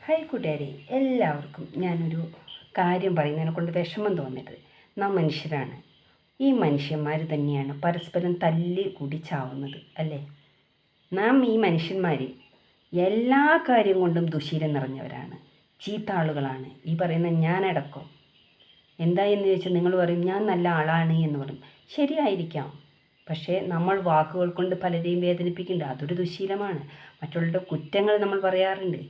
Hi കൂട്ടുകാരെ, എല്ലാവർക്കും ഞാനൊരു കാര്യം പറയുന്നതിനെ കൊണ്ട് വിഷമം തോന്നരുത്. നാം മനുഷ്യരാണ്. ഈ മനുഷ്യന്മാർ തന്നെയാണ് പരസ്പരം തല്ലി കൂടി ചാവുന്നത്, അല്ലേ? നാം ഈ മനുഷ്യന്മാർ എല്ലാ കാര്യം കൊണ്ടും ദുശീലം നിറഞ്ഞവരാണ്, ചീത്ത ആളുകളാണ്. ഈ പറയുന്ന ഞാനടക്കം. എന്താ എന്ന് ചോദിച്ചാൽ നിങ്ങൾ പറയും ഞാൻ നല്ല ആളാണ് എന്ന് പറയും. ശരിയായിരിക്കാം, പക്ഷേ നമ്മൾ വാക്കുകൾ കൊണ്ട് പലരെയും വേദനിപ്പിക്കുന്നുണ്ട്. അതൊരു ദുശീലമാണ്. മറ്റുള്ളവരുടെ കുറ്റങ്ങൾ നമ്മൾ പറയാറുണ്ട്.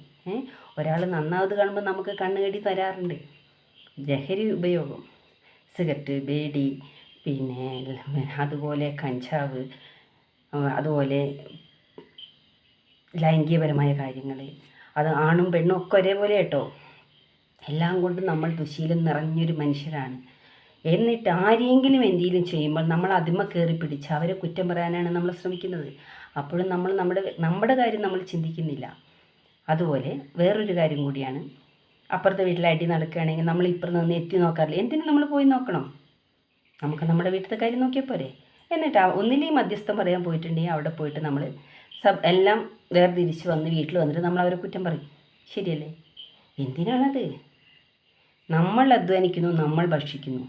ഒരാൾ നന്നാവത് കാണുമ്പോൾ നമുക്ക് കണ്ണുകടി തരാറുണ്ട്. ലഹരി ഉപയോഗം, സിഗരറ്റ്, ബീഡി, പിന്നെ അതുപോലെ കഞ്ചാവ്, അതുപോലെ ലൈംഗികപരമായ കാര്യങ്ങൾ, അത് ആണും പെണ്ണും ഒക്കെ ഒരേപോലെ കേട്ടോ. എല്ലാം കൊണ്ടും നമ്മൾ ദുശീലം നിറഞ്ഞൊരു മനുഷ്യരാണ്. എന്നിട്ട് ആരെങ്കിലും എന്തെങ്കിലും ചെയ്യുമ്പോൾ നമ്മൾ അതിമ കയറി പിടിച്ച് അവരെ കുറ്റം പറയാനാണ് നമ്മൾ ശ്രമിക്കുന്നത്. അപ്പോഴും നമ്മൾ നമ്മുടെ കാര്യം നമ്മൾ ചിന്തിക്കുന്നില്ല. അതുപോലെ വേറൊരു കാര്യം കൂടിയാണ്, അപ്പുറത്തെ വീട്ടിൽ അടി നടക്കുകയാണെങ്കിൽ നമ്മൾ ഇപ്പുറത്ത് നിന്ന് എത്തി നോക്കാറില്ല. എന്തിനും നമ്മൾ പോയി നോക്കണം? നമുക്ക് നമ്മുടെ വീട്ടിലത്തെ കാര്യം നോക്കിയാൽ പോരെ? എന്നിട്ട് ഒന്നിലെയും മധ്യസ്ഥം പറയാൻ പോയിട്ടുണ്ടെങ്കിൽ അവിടെ പോയിട്ട് നമ്മൾ എല്ലാം വേർതിരിച്ച് വന്ന് വീട്ടിൽ വന്നിട്ട് നമ്മൾ അവരെ കുറ്റം പറയും. ശരിയല്ലേ? എന്തിനാണത്? നമ്മൾ അധ്വാനിക്കുന്നു, നമ്മൾ ഭക്ഷിക്കുന്നു.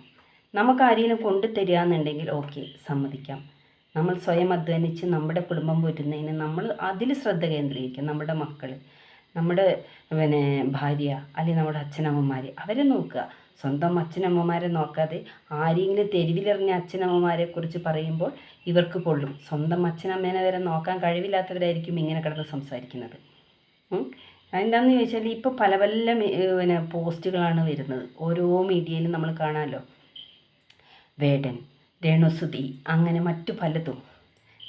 നമുക്ക് ആരെങ്കിലും കൊണ്ടുതരിക എന്നുണ്ടെങ്കിൽ ഓക്കെ, സമ്മതിക്കാം. നമ്മൾ സ്വയം അധ്വാനിച്ച് നമ്മുടെ കുടുംബം പോറ്റുന്നതിന് നമ്മൾ അതിൽ ശ്രദ്ധ കേന്ദ്രീകരിക്കാം. നമ്മുടെ മക്കൾ, നമ്മുടെ ഭാര്യ, അല്ലെങ്കിൽ നമ്മുടെ അച്ഛനമ്മമാർ, അവരെ നോക്കുക. സ്വന്തം അച്ഛനമ്മമാരെ നോക്കാതെ ആരെങ്കിലും തെരുവിലെറിഞ്ഞ അച്ഛനമ്മമാരെക്കുറിച്ച് പറയുമ്പോൾ ഇവർക്ക് കൊള്ളും. സ്വന്തം അച്ഛനമ്മേനെ വരെ നോക്കാൻ കഴിവില്ലാത്തവരായിരിക്കും ഇങ്ങനെ കിടന്ന് സംസാരിക്കുന്നത്. എന്താണെന്ന് ചോദിച്ചാൽ ഇപ്പോൾ പല പല പോസ്റ്റുകളാണ് വരുന്നത്. ഓരോ മീഡിയയിലും നമ്മൾ കാണാമല്ലോ. വേടൻ, രേണുസുതി, അങ്ങനെ മറ്റു പലതും.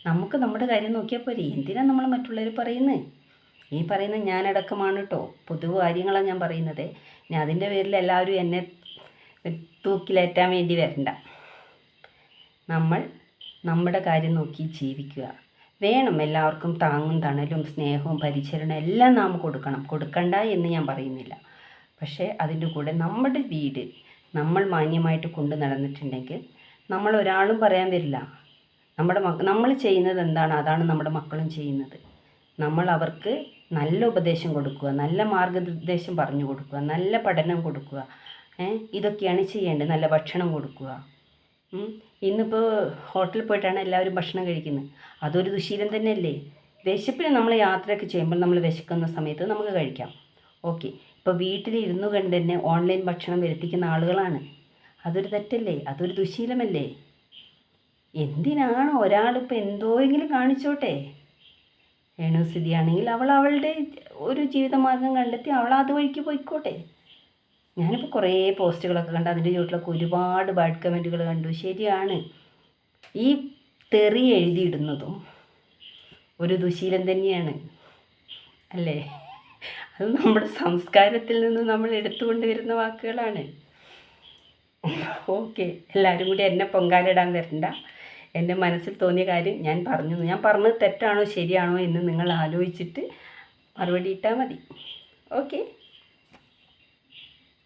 നമുക്ക് നമ്മുടെ കാര്യം നോക്കിയാൽ പോരെ? എന്തിനാണ് നമ്മൾ മറ്റുള്ളവർ പറയുന്നത്? ഈ പറയുന്ന ഞാനടക്കമാണ് കേട്ടോ. പൊതുവെ കാര്യങ്ങളാണ് ഞാൻ പറയുന്നത്. ഇനി അതിൻ്റെ പേരിൽ എല്ലാവരും എന്നെ തൂക്കിലേറ്റാൻ വേണ്ടി വരണ്ട. നമ്മൾ നമ്മുടെ കാര്യം നോക്കി ജീവിക്കുക. വേണം എല്ലാവർക്കും താങ്ങും തണലും സ്നേഹവും പരിചരണവും എല്ലാം നാം കൊടുക്കണം. കൊടുക്കണ്ട എന്ന് ഞാൻ പറയുന്നില്ല. പക്ഷേ അതിൻ്റെ കൂടെ നമ്മുടെ വീട് നമ്മൾ മാന്യമായിട്ട് കൊണ്ടു നടന്നിട്ടുണ്ടെങ്കിൽ നമ്മൾ ഒരാളും പറയാൻ വരില്ല. നമ്മൾ ചെയ്യുന്നത് എന്താണ് അതാണ് നമ്മുടെ മക്കളും ചെയ്യുന്നത്. നമ്മൾ അവർക്ക് നല്ല ഉപദേശം കൊടുക്കുക, നല്ല മാർഗനിർദ്ദേശം പറഞ്ഞു കൊടുക്കുക, നല്ല പഠനം കൊടുക്കുക. ഇതൊക്കെയാണ് ചെയ്യേണ്ടത്. നല്ല ഭക്ഷണം കൊടുക്കുക. ഇന്നിപ്പോൾ ഹോട്ടലിൽ പോയിട്ടാണ് എല്ലാവരും ഭക്ഷണം കഴിക്കുന്നത്. അതൊരു ദുശീലം തന്നെയല്ലേ? വിശപ്പിന് നമ്മൾ യാത്രയൊക്കെ ചെയ്യുമ്പോൾ നമ്മൾ വിശക്കുന്ന സമയത്ത് നമുക്ക് കഴിക്കാം, ഓക്കെ. ഇപ്പോൾ വീട്ടിലിരുന്നു കണ്ട് തന്നെ ഓൺലൈൻ ഭക്ഷണം വരുത്തിക്കുന്ന ആളുകളാണ്. അതൊരു തെറ്റല്ലേ? അതൊരു ദുശീലമല്ലേ? എന്തിനാണ് ഒരാളിപ്പോൾ എന്തോയെങ്കിലും കാണിച്ചോട്ടെ. രേണുസുതിയാണെങ്കിൽ അവൾ അവളുടെ ഒരു ജീവിതമാർഗം കണ്ടെത്തി അവൾ അതുവഴിക്ക് പോയിക്കോട്ടെ. ഞാനിപ്പോൾ കുറേ പോസ്റ്റുകളൊക്കെ കണ്ട് അതിൻ്റെ ചുവട്ടിലൊക്കെ ഒരുപാട് ബാഡ് കമൻറ്റുകൾ കണ്ടു. ശരിയാണ്, ഈ തെറി എഴുതിയിടുന്നതും ഒരു ദുശീലം തന്നെയാണ്, അല്ലേ? അത് നമ്മുടെ സംസ്കാരത്തിൽ നിന്ന് നമ്മൾ എടുത്തുകൊണ്ട് വരുന്ന വാക്കുകളാണ്. ഓക്കെ, എല്ലാവരും കൂടി എന്നെ പൊങ്കാലിടാൻ വരണ്ട. എൻ്റെ മനസ്സിൽ തോന്നിയ കാര്യം ഞാൻ പറഞ്ഞത് തെറ്റാണോ ശരിയാണോ എന്ന് നിങ്ങൾ ആലോചിച്ചിട്ട് മറുപടി ഇട്ടാൽ മതി. ഓക്കെ.